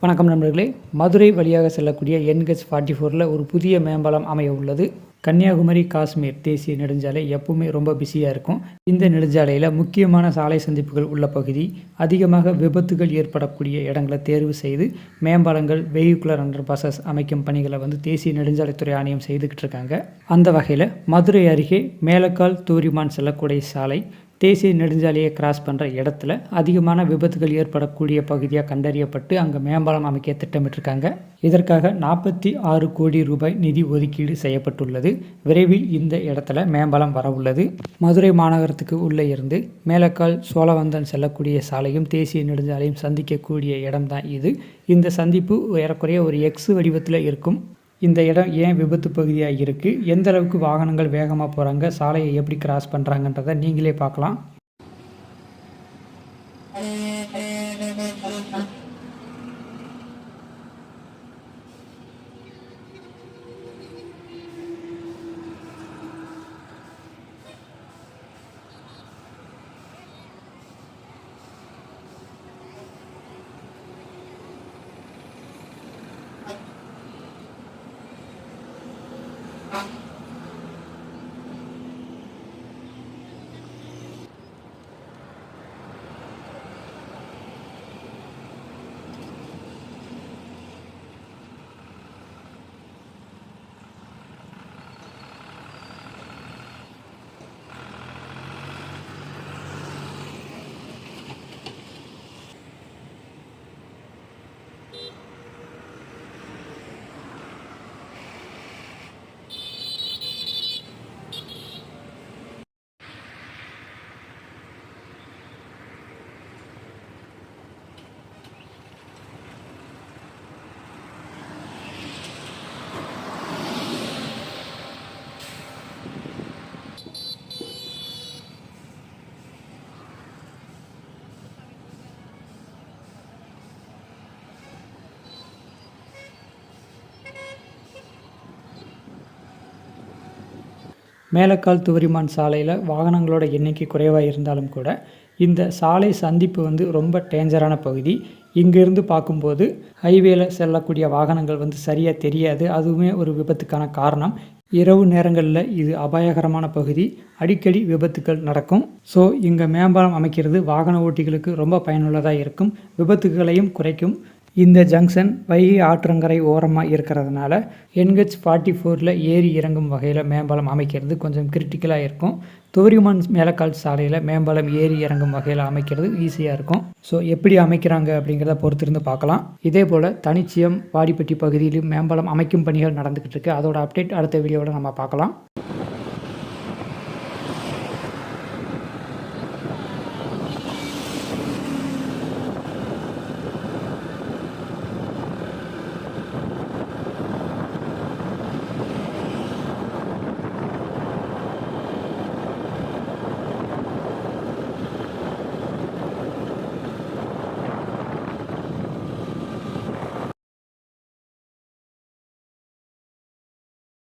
வணக்கம் நண்பர்களே. மதுரை வழியாக செல்லக்கூடிய NH44ல் ஒரு புதிய மேம்பாலம் அமைய உள்ளது. கன்னியாகுமரி காஷ்மீர் தேசிய நெடுஞ்சாலை எப்பவுமே ரொம்ப பிஸியாக இருக்கும். இந்த நெடுஞ்சாலையில் முக்கியமான சாலை சந்திப்புகள் உள்ள பகுதி, அதிகமாக விபத்துகள் ஏற்படக்கூடிய இடங்களை தேர்வு செய்து மேம்பாலங்கள், வெஹிகுலர் அண்டர் பாசஸ் அமைக்கும் பணிகளை தேசிய நெடுஞ்சாலைத்துறை ஆணையம் செய்துக்கிட்டு இருக்காங்க. அந்த வகையில் மதுரை அருகே மேலக்கால் தூரிமான் செல்லக்கூடிய சாலை தேசிய நெடுஞ்சாலையை கிராஸ் பண்ணுற இடத்துல அதிகமான விபத்துகள் ஏற்படக்கூடிய பகுதியாக கண்டறியப்பட்டு அங்கே மேம்பாலம் அமைக்க திட்டமிட்டிருக்காங்க. இதற்காக 46 கோடி ரூபாய் நிதி ஒதுக்கீடு செய்யப்பட்டுள்ளது. விரைவில் இந்த இடத்துல மேம்பாலம் வர உள்ளது. மதுரை மாநகரத்துக்கு உள்ளே இருந்து மேலக்கால் சோழவந்தன் செல்லக்கூடிய சாலையும் தேசிய நெடுஞ்சாலையும் சந்திக்கக்கூடிய இடம்தான் இது. இந்த சந்திப்பு ஏறக்குறைய ஒரு எக்ஸ் வடிவத்தில் இருக்கும். இந்த இடம் ஏன் விபத்து பகுதியாக இருக்குது, எந்த அளவுக்கு வாகனங்கள் வேகமாக போகிறாங்க, சாலையை எப்படி கிராஸ் பண்ணுறாங்கன்றதை நீங்களே பார்க்கலாம். மேலக்கால் தூரிமான் சாலையில் வாகனங்களோட எண்ணிக்கை குறைவாக இருந்தாலும் கூட இந்த சாலை சந்திப்பு ரொம்ப டேஞ்சரான பகுதி. இங்கேருந்து பார்க்கும்போது ஹைவேல செல்லக்கூடிய வாகனங்கள் சரியாக தெரியாது. அதுவுமே ஒரு விபத்துக்கான காரணம். இரவு நேரங்களில் இது அபாயகரமான பகுதி, அடிக்கடி விபத்துக்கள் நடக்கும். ஸோ இங்கே மேம்பாலம் அமைக்கிறது வாகன ஓட்டிகளுக்கு ரொம்ப பயனுள்ளதாக இருக்கும், விபத்துகளையும் குறைக்கும். இந்த ஜங்ஷன் வைகை ஆற்றங்கரை ஓரமாக இருக்கிறதுனால NH44ல் ஏறி இறங்கும் வகையில் மேம்பாலம் அமைக்கிறது கொஞ்சம் கிரிட்டிக்கலாக இருக்கும். தூரிமான் மேலக்கால் சாலையில் மேம்பாலம் ஏறி இறங்கும் வகையில் அமைக்கிறது ஈஸியாக இருக்கும். ஸோ எப்படி அமைக்கிறாங்க அப்படிங்கிறத பொறுத்திருந்து பார்க்கலாம். இதே போல் தனிச்சியம், வாடிப்பட்டி பகுதியிலும் மேம்பாலம் அமைக்கும் பணிகள் நடந்துக்கிட்டு இருக்கு. அதோட அப்டேட் அடுத்த வீடியோவில் நம்ம பார்க்கலாம்.